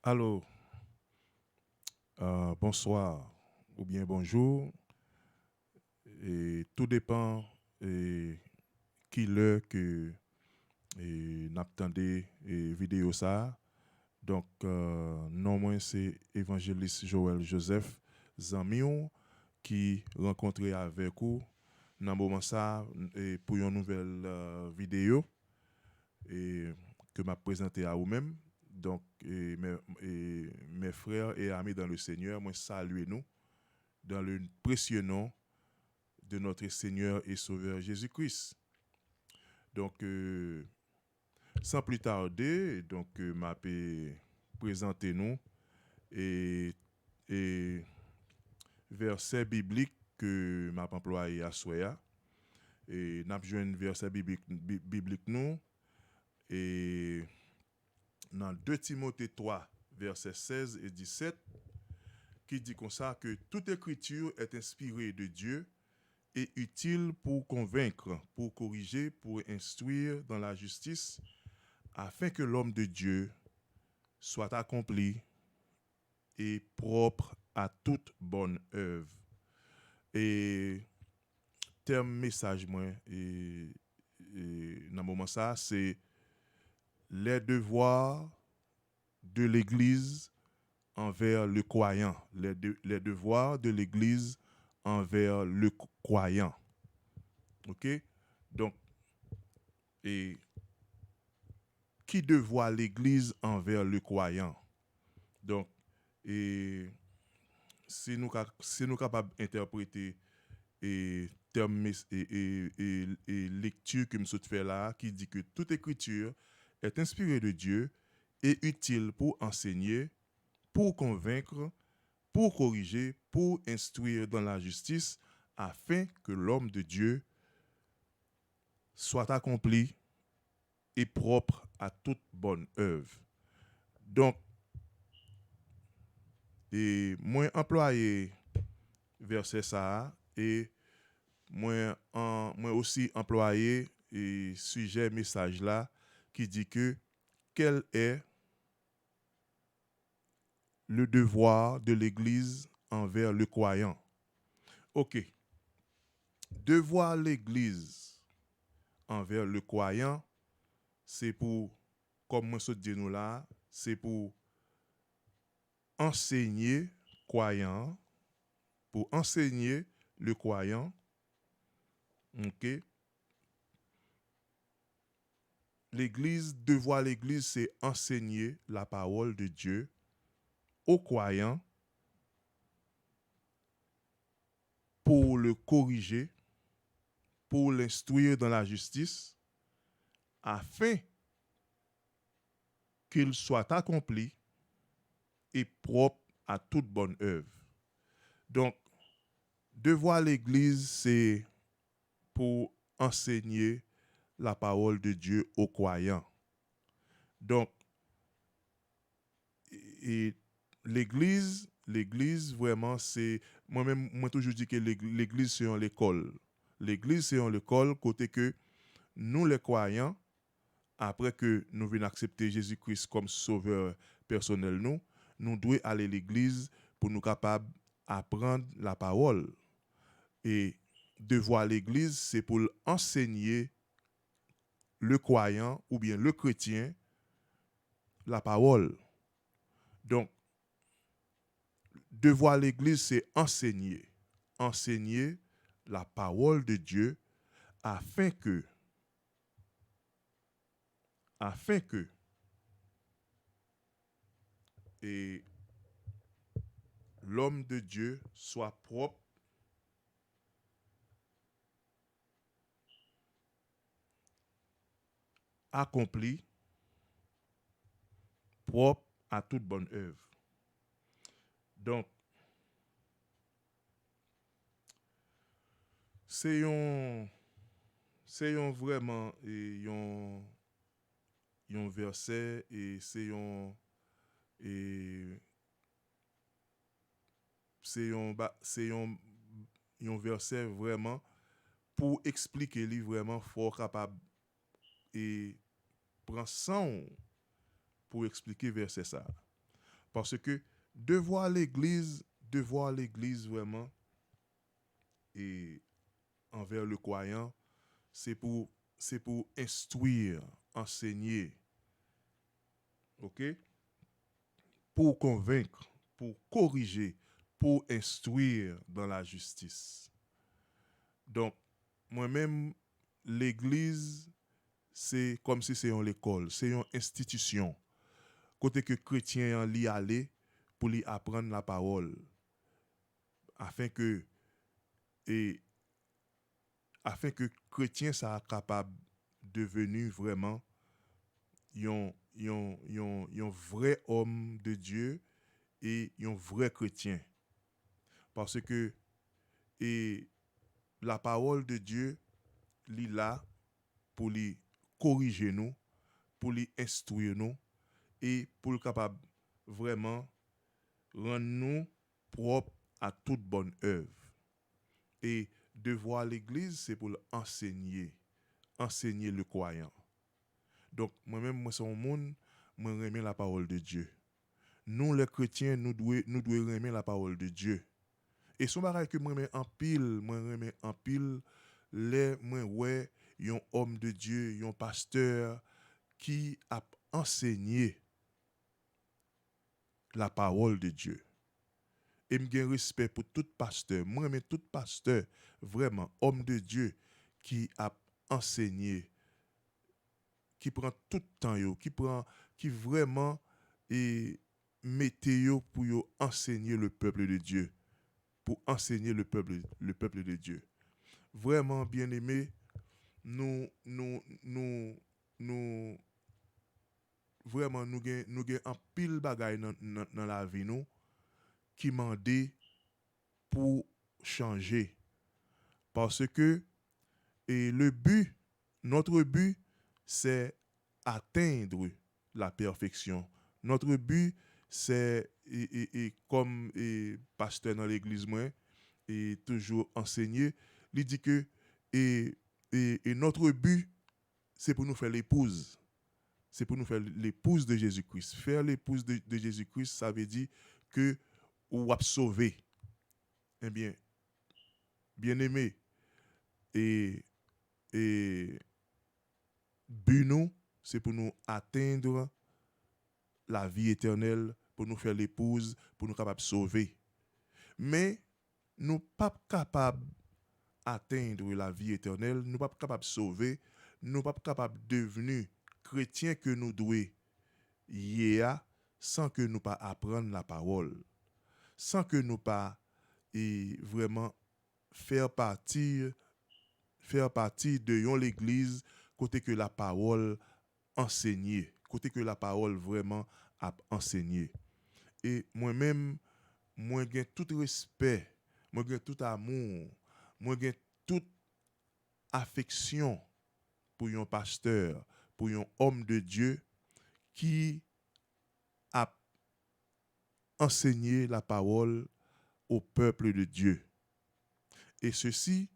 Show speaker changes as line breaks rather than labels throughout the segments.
Alors, bonsoir ou bien bonjour. Et tout dépend et qui l'heure que n'attendez vidéo ça. Donc, non moins c'est évangéliste Joël Joseph Zamion qui rencontré avec vous dans le moment ça et pour une nouvelle vidéo et que m'a présenté à vous-même. Donc, mes frères et amis dans le Seigneur, moi saluez nous dans le précieux nom de notre Seigneur et Sauveur Jésus-Christ. Donc, sans plus tarder, donc m'a présenter nous et, et verset biblique que m'a employé à Soya et n'a besoin verset biblique nous et dans 2 Timothée 3 versets 16 et 17 qui dit comme ça que toute écriture est inspirée de Dieu et utile pour convaincre, pour corriger, pour instruire dans la justice, afin que l'homme de Dieu soit accompli et propre à toute bonne œuvre. Et terme message moi dans le moment ça c'est les devoirs de l'Église envers le croyant, les devoirs de l'Église envers le croyant. OK? Donc et qui devoir l'Église envers le croyant. Donc, et, si nous capables d'interpréter et terme et lecture que nous fait là, qui dit que toute écriture est inspirée de Dieu et utile pour enseigner, pour convaincre, pour corriger, pour instruire dans la justice, afin que l'homme de Dieu soit accompli et propre à toute bonne œuvre. Donc, et moi employé verset ça et moi aussi employé et sujet message là qui dit que quel est le devoir de l'église envers le croyant. OK. Devoir l'église envers le croyant, c'est pour comme moi se dit nous là, c'est pour enseigner croyant, pour enseigner le croyant. OK. L'église, devoir l'église, c'est enseigner la parole de Dieu aux croyants pour le corriger, pour l'instruire dans la justice, afin qu'il soit accompli et propre à toute bonne œuvre. Donc, devoir l'église, c'est pour enseigner la parole de Dieu aux croyants. Donc, et l'église vraiment c'est moi-même moi toujours dis que l'église c'est une école. L'église c'est une école côté que nous les croyants après que nous venons accepter Jésus-Christ comme sauveur personnel nous devons aller à l'église pour nous capables apprendre la parole et devoir l'église c'est pour enseigner le croyant ou bien le chrétien la parole. Donc devoir l'église, c'est enseigner. Enseigner la parole de Dieu afin que, afin que, et l'homme de Dieu soit propre, accompli, propre à toute bonne œuvre. Donc, c'est un vraiment un verset et et c'est un verset vraiment pour expliquer lui vraiment fort capable et prend sang pour expliquer verset ça. Parce que de voir l'église vraiment et envers le croyant, c'est pour instruire, enseigner, OK? Pour convaincre, pour corriger, pour instruire dans la justice. Donc, moi-même, l'église, c'est comme si c'est une école, c'est une institution. Côté que chrétien en y aller pour lui apprendre la parole, afin que et afin que chrétien soit capable de devenir vraiment un vrai homme de Dieu et un vrai chrétien. Parce que et la parole de Dieu, li là pour lui corriger nous, pour lui instruire nous et pour le capable vraiment rendre nous propres à toute bonne œuvre. Et devoir l'église, c'est pour enseigner, enseigner le croyant. Donc, moi-même, moi, c'est un monde, moi, j'aime la parole de Dieu. Nous, les chrétiens, nous devons aimer la parole de Dieu. Et son bagage que moi, j'aime en pile, les, moi, ouais, un homme de Dieu, un pasteur qui a enseigné la parole de Dieu. Et j'ai respect pour tout pasteur. Moi, mais tout pasteur, vraiment, homme de Dieu, qui a enseigné, qui prend tout le temps, qui vraiment et mettez pour enseigner le peuple de Dieu, pour enseigner le peuple de Dieu. Vraiment, bien aimé, nous, vraiment, nous avons un pile bagaille dans la vie, nous, qui mandé pour changer. Parce que notre but, c'est atteindre la perfection. Notre but, c'est, comme pasteur dans l'église, moi, et toujours enseigner, il dit que et notre but, c'est pour nous faire l'épouse. C'est pour nous faire l'épouse de Jésus-Christ. Faire l'épouse de Jésus-Christ, ça veut dire que ou sauver. Eh bien, bien aimé, et but nous, c'est pour nous atteindre la vie éternelle, pour nous faire l'épouse, pour nous capables de sauver. Mais nous pas capables d'atteindre la vie éternelle, nous pas capables de sauver, nous pas capables de devenir chrétiens que nous devons sans que nous pas apprendre la parole, sans que nous pas vraiment faire partie de l'église côté que la parole enseignée, côté que la parole vraiment a enseigné. Et moi-même, moi j'ai tout respect, moi j'ai tout amour, moi j'ai toute affection pour un pasteur, pour un homme de Dieu qui a enseigné la parole au peuple de Dieu. Et ceci,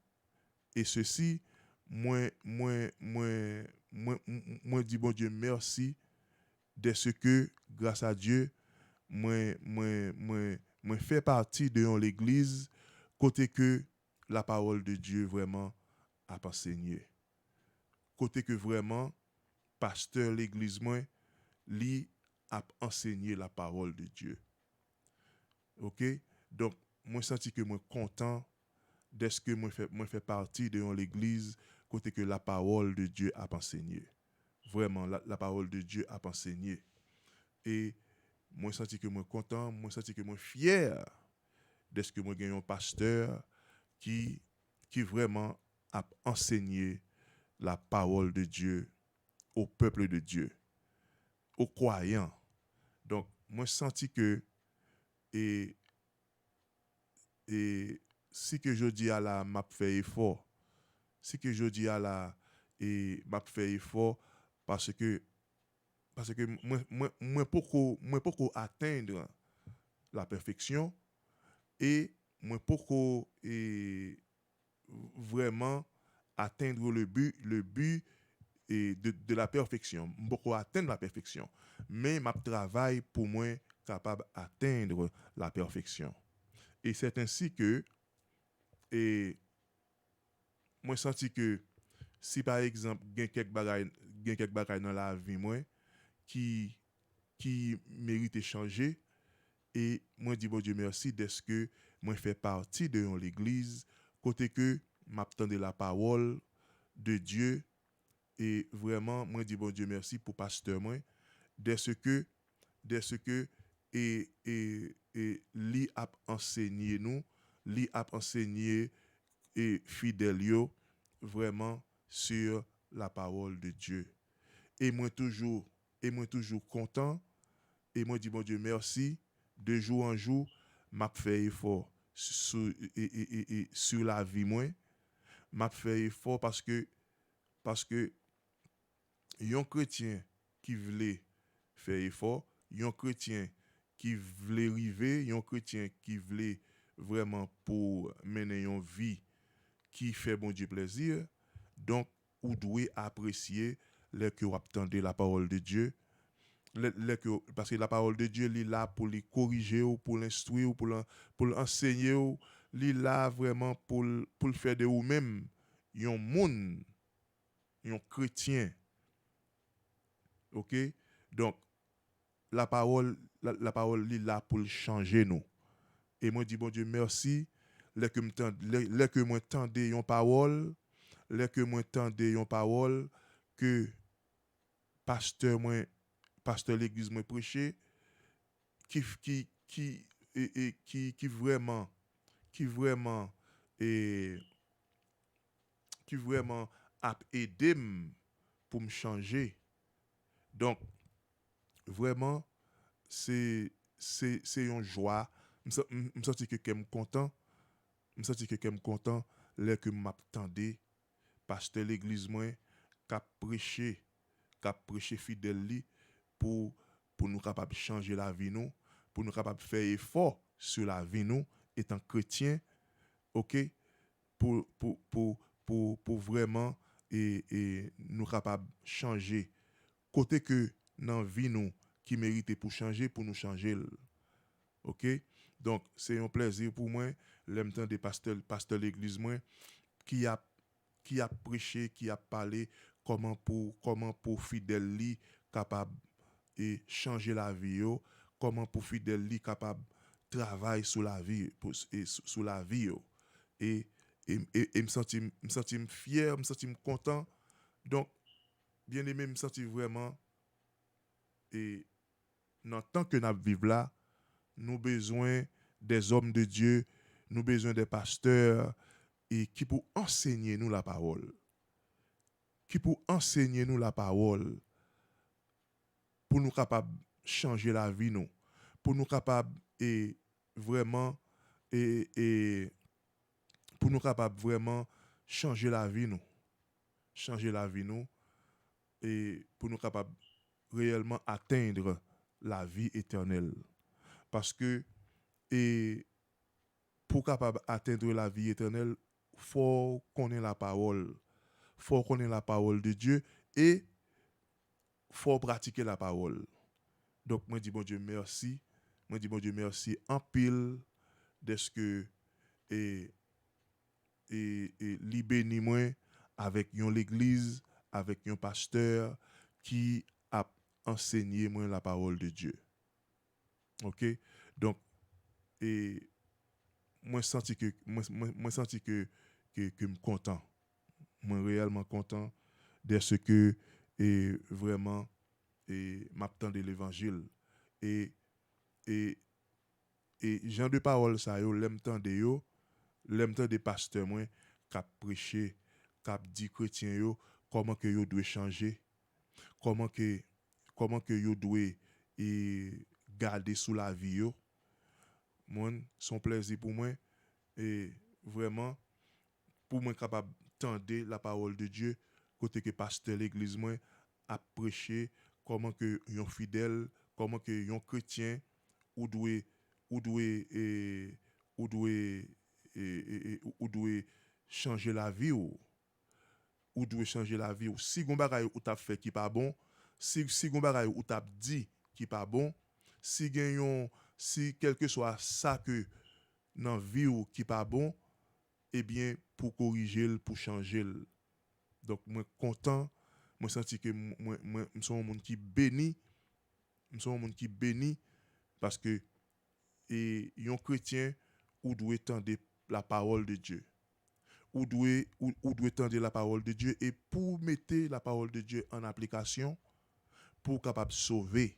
moi, dis bon Dieu merci de ce que, grâce à Dieu, moi fait partie de l'église, côté que la parole de Dieu vraiment a enseigné. Côté que vraiment, pasteur l'église, moi, lui a enseigné la parole de Dieu. OK? Donc, moi senti que moi content de ce que moi fait partie de l'église, côté que la parole de Dieu a enseigné. Vraiment, la parole de Dieu a enseigné. Et moi senti que moi content, moi senti que moi fier de ce que moi gagne un pasteur qui vraiment a enseigné la parole de Dieu au peuple de Dieu, aux croyants. Donc moi senti que et si que je dis à la m'a fait effort, si que je dis à la et m'a fait effort parce que moi pour atteindre la perfection et moi pour vraiment atteindre le but de la perfection. Beaucoup atteindre la perfection. Mais ma travail pour moi capable d'atteindre la perfection. Et c'est ainsi que et moi senti que si par exemple gen quelques bagages dans la vie moi qui qui mérite changer et moi dis bon Dieu merci d'est-ce que moi fait partie de l'église côté que m'attendais la parole de Dieu et vraiment moi dis bon Dieu merci pour pasteur moi de ce que et li a enseigné nous li a enseigné et fidèle yo vraiment sur la parole de Dieu et moi toujours content et moi dis bon Dieu merci de jour en jour m'a fait effort sur la vie moi m'a fait effort parce que un chrétien qui voulait faire effort, un chrétien qui voulait river, un chrétien qui voulait vraiment pour mener une vie qui fait bon Dieu plaisir, donc vous devez apprécier les que vous attendez la parole de Dieu, parce que la parole de Dieu, elle est là pour les corriger, ou pour l'instruire, ou pour l'enseigner, elle est là vraiment pour le faire de vous-même, un monde, un chrétien. OK? Donc, la parole est là pour changer nous. Et moi, dis bon Dieu, merci. Les que moi tendais une parole, les que moi tendais une parole, que pasteur moi, pasteur l'église moi prêché, qui vraiment, qui vraiment, et qui vraiment a aidé pour me changer. Donc, vraiment, c'est une joie. Je me sens que je suis content. Je me sens que je suis content. Là que m'attendais, pasteur l'église moi, qui a prêché fidèle li, pour, pour nous capables de changer la vie nous, pour nous capables de faire effort sur la vie nous, étant chrétien, ok, pour vraiment et nous capables de changer. Côté que dans la vie nous, qui mérite pour changer, pour nous changer. OK? Donc, c'est un plaisir pour moi, l'aime temps des pasteurs de l'église, moi, qui a, qui a prêché, qui a parlé comment pour fidèle li capable et changer la vie, yo, comment pour fidèle li capable travailler sur la vie, sur la vie, yo. Et, et me sentir fier, me sentir content. Donc, bien aimé, me sentir vraiment, et dans le temps que nous vivons là, nous avons besoin des hommes de Dieu, nous avons besoin des pasteurs et qui pour enseigner nous la parole. Qui pour enseigner nous la parole pour nous capables de changer la vie nous, pour nous capables et vraiment et pour nous capables vraiment changer la vie nous, changer la vie nous et pour nous capables réellement atteindre la vie éternelle. Parce que et pour capable atteindre la vie éternelle, faut connaître la parole, faut connaître la parole de Dieu et faut pratiquer la parole. Donc moi dis bon Dieu merci, moi dis bon Dieu merci en pile de ce que et li béni moi avec l'église, avec un pasteur qui a enseigné moi la parole de Dieu. OK? Donc et moi senti que moi senti que me content. Moi réellement content de ce que et vraiment et m'attendre l'évangile et et Jean de parole ça yo l'aime temps des pasteurs moi qui prêché qui dit chrétien yo comment que yo doit changer comment que yo doit et garder sous la vie yo moi son plaisir pour moi et vraiment pour moi capable tendre la parole de Dieu côté que pasteur l'église moi a prêché comment que un fidèle comment que un chrétien ou doit ou doit et ou doit ou doit changer la vie ou ou doit changer la vie ou si gon bagay ou t'a fait qui pas bon, si gon bagay ou t'a dit qui pas bon, si genyon si quel que soit ça que dans vie ou qui pas bon, eh bien pour corriger pour changer. Donc moi content, moi senti que moi suis un monde qui béni, je suis un monde qui béni parce que et un chrétien ou doit entendre la parole de Dieu. Ou doit entendre la parole de Dieu et pour mettre la parole de Dieu en application pour capable sauver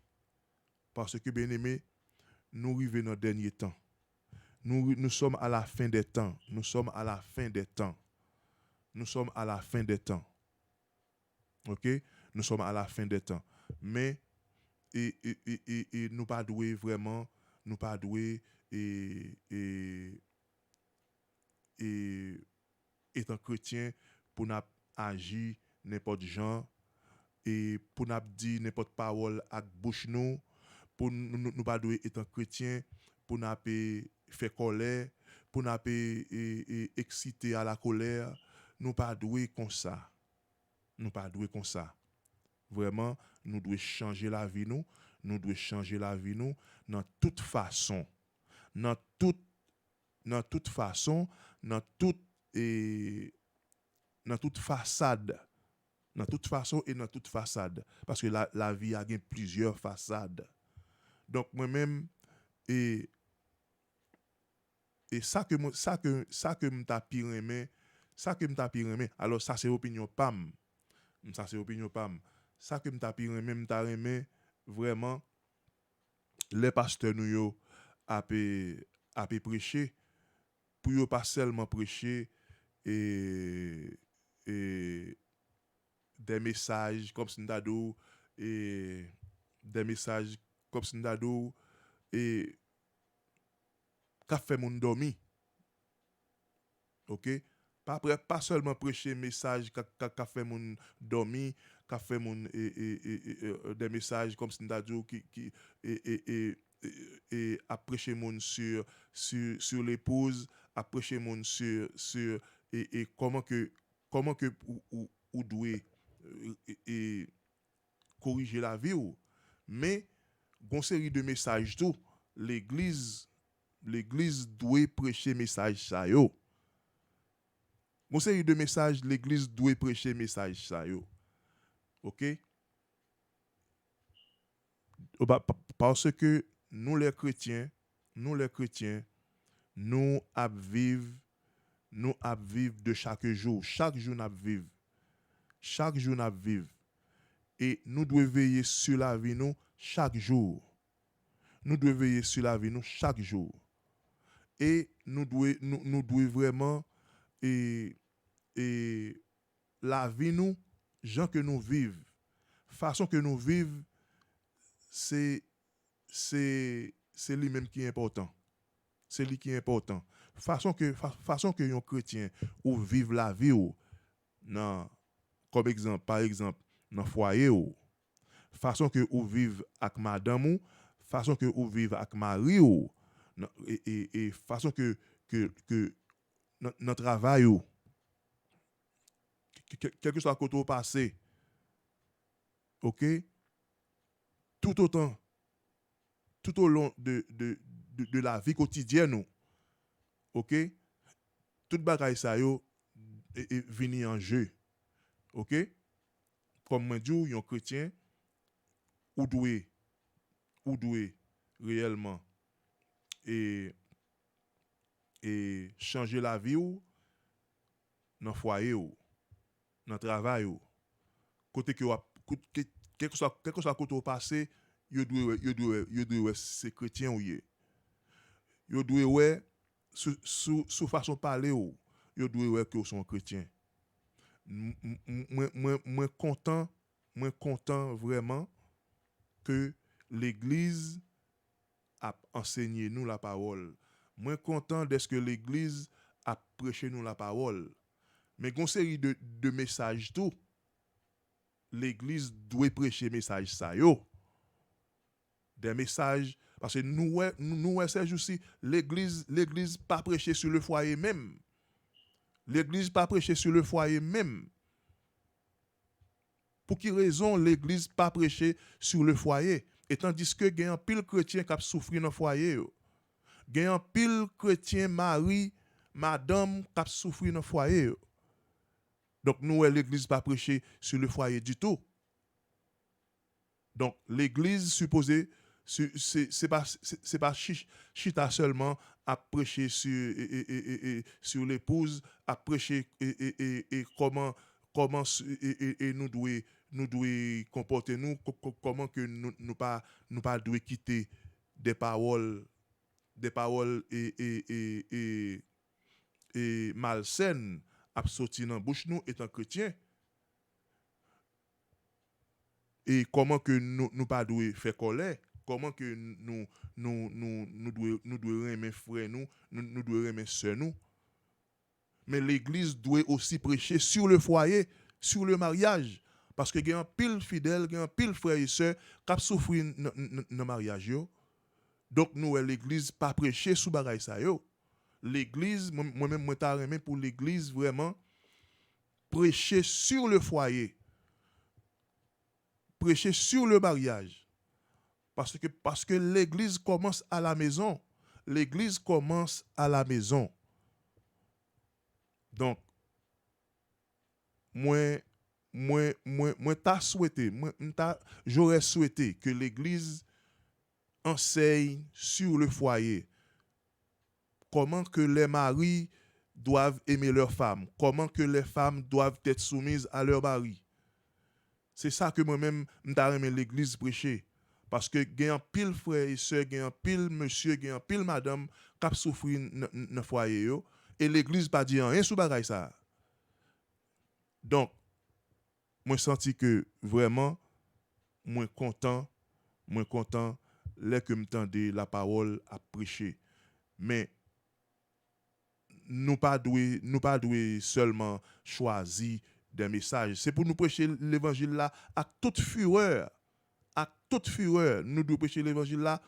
parce que bien aimé nous arrivons dans le dernier temps. Nous sommes à la fin des temps. Nous sommes à la fin des temps. Nous sommes à la fin des temps. OK? Nous sommes à la fin des temps. Mais et nous pas doué vraiment, nous pas doué et étant chrétien pour nous agir n'importe genre et pour nous dire n'importe parole avec bouche nous pour nous pas doué étant chrétien pour nous faire colère pour nous exciter à la colère nous pas doué comme ça nous pas doué comme ça vraiment nous devons changer la vie nous devons changer la vie nous dans toute façon dans toute façon dans toute et dans toute façade dans toute façon et dans toute façade parce que la vie a plusieurs façades donc moi-même et ça que m'ta pire aimé ça que m'ta pire aimé alors ça c'est opinion pam ça que m'ta pire aimé m'ta aimé vraiment les pasteurs nous yo a prêcher pour yo pas seulement prêcher et des messages comme Sindado et des messages comme Sindado et qu'a fait mon dormi. OK? Pas seulement prêcher message qu'a fait mon dormi, qu'a fait mon des messages comme Sindado qui et à prêcher mon sur l'épouse, à prêcher mon sur et comment que ou doit et corriger la vie ou. Mais gon série de messages tout l'église doit prêcher message ça yo. Gon série de messages l'église doit prêcher message ça yo. OK? Parce que nous les chrétiens nous à vivre de chaque jour n'a vivre et nous devons veiller sur la vie nous chaque jour et nous devons vraiment et la vie nous gens que nous vivons façon que nous vivons c'est lui-même qui est important. C'est lui qui est important. Façon que un chrétien ou vivre la vie ou non comme exemple par exemple dans foyer ou façon que ou vivre avec madame ou façon que ou vivre avec mari ou et façon que dans travail ou quel que soit le côté passé. OK? Tout au long de la vie quotidienne, OK? Tout bagay sa yo vini en jeu. OK? Comme moi dis, un chrétien ou doué réellement et changer la vie ou dans foyer ou dans travail ou côté que quel que soit côté au passé yo doit c'est chrétien ou yo doit ouais sous façon parler ou yo doit ouais que sont chrétien moi content vraiment que l'église a enseigné nous la parole moi content d'est-ce que l'église a prêché nous la parole mais gon série de messages tout l'église doit prêcher message ça yo des messages parce que nous c'est aussi l'église pas prêcher sur le foyer même l'église pas prêcher sur le foyer même Pour quelle raison l'église pas prêcher sur le foyer? Et tandis que il y a un pile chrétien qui a souffert dans le foyer. Il y a un pile chrétien mari, madame qui a souffert dans le foyer. Donc nous, l'église pas prêcher sur le foyer du tout. Donc l'église supposée c'est pas chita seulement à prêcher sur l'épouse, à prêcher et comment nous devons comporter nous, comment que nous pas devons quitter des paroles et malsaines à sortir dans bouche nous étant chrétiens. Et comment que nous pas devons faire colère, comment que nous devons aimer frère nous devons aimer sœur nous. Mais l'église doit aussi prêcher sur le foyer, sur le mariage. Parce que il y a un pile fidèle, il y a un pile frère et sœur qui a souffert dans le mariage. Donc nous, l'église, pas prêcher sous bagaille ça. L'église, moi-même, moi t'as aimé pour l'église vraiment prêcher sur le foyer, prêcher sur le mariage. Parce que l'église commence à la maison. L'église commence à la maison. Donc, j'aurais souhaité que l'église enseigne sur le foyer comment que les maris doivent aimer leurs femmes, comment que les femmes doivent être soumises à leur mari. C'est ça que moi-même, m'aime l'église prêcher. Parce que il y a un pile frère et sœur, il y a un pile monsieur, il y a un pile madame qui souffert dans le foyer. Et l'église pas dit rien sur bagaille ça. Donc, moi senti que vraiment, moins content, les que m'tendais la parole à prêcher. Mais nous pas doué seulement choisir des messages. C'est pour nous prêcher l'évangile là à toute fureur. À toute fureur, nous devons prêcher l'évangile là.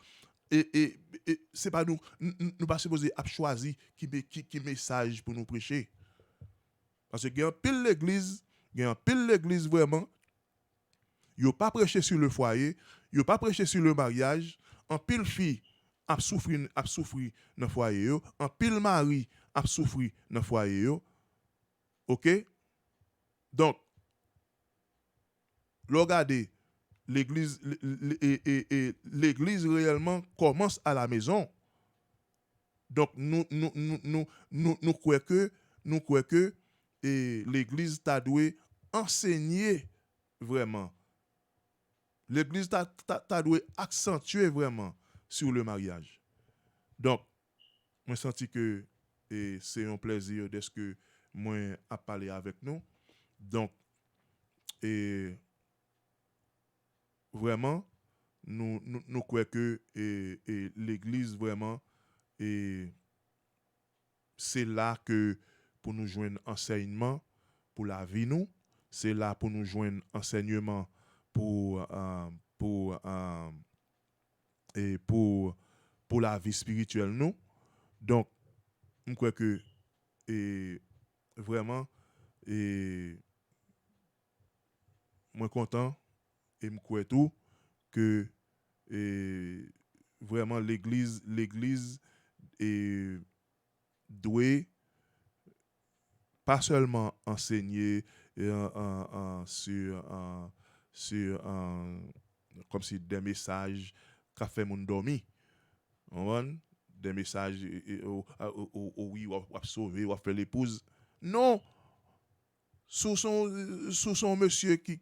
Et c'est pas nous pas supposés à choisir qui message pour nous prêcher. Parce que il y a un pile l'église vraiment, yo pas prêché sur le foyer, yo pas prêché sur le mariage, un pile fille a souffri dans le foyer yo, un pile mari a souffri dans le foyer yo. OK? Donc regardez l'église l'église réellement commence à la maison. Donc nous croyons que l'église t'a dû enseigner vraiment. L'église t'a dû accentuer vraiment sur le mariage. Donc moi senti que c'est un plaisir d'être que moi à parler avec nous. Donc et vraiment nous croyons que l'église vraiment et c'est là que pour nous joindre enseignement pour la vie nous, c'est là pour nous joindre enseignement pour et pour la vie spirituelle nous. Donc je crois que et vraiment et moi content et me crois tout que et vraiment l'église et doit pas seulement enseigner sur comme si des messages qu'a fait mon dormi. Des messages oui ou sauver ou faire l'épouse. Non, sous son monsieur qui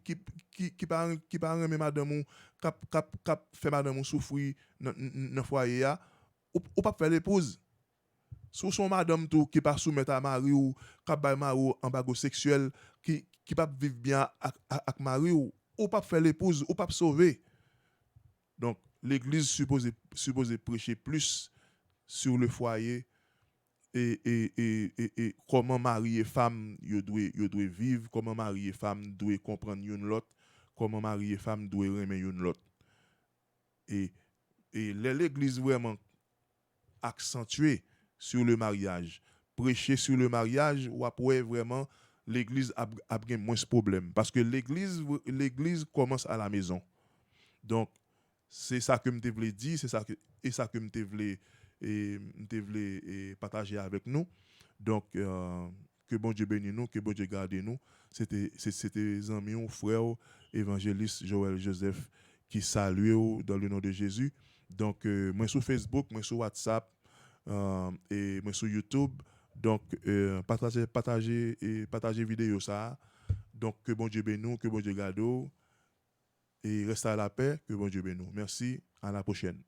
pas aimer madame ou qui fait madame ou souffrir dans foyer ou pas faire l'épouse. Sous son madame tout qui pas soumettre à mari ou qui ba mari en bago sexuel qui pas vivre bien avec mari ou pas faire l'épouse ou pas sauver. Donc l'église supposée prêcher plus sur le foyer et comment mari et femme yo doit vivre, comment mari et femme doit comprendre une l'autre, comment mari et femme doit aimer une l'autre. Et l'église vraiment accentuée sur le mariage, prêcher sur le mariage ou après vraiment
l'église a bien moins de problèmes. Parce que l'église commence à la maison. Donc, c'est ça que je voulais dire, c'est ça que je voulais partager avec nous. Donc, que bon Dieu bénisse nous, que bon Dieu garde nous. C'était amis, frère, évangéliste Joël Joseph qui salue dans le nom de Jésus. Donc, moi sur Facebook, moi sur WhatsApp et moi sur YouTube. Donc, partagez vidéo ça. Donc, que bon Dieu bénisse nous, que bon Dieu garde nous. Et reste à la paix, que bon Dieu bénisse nous. Merci, à la prochaine.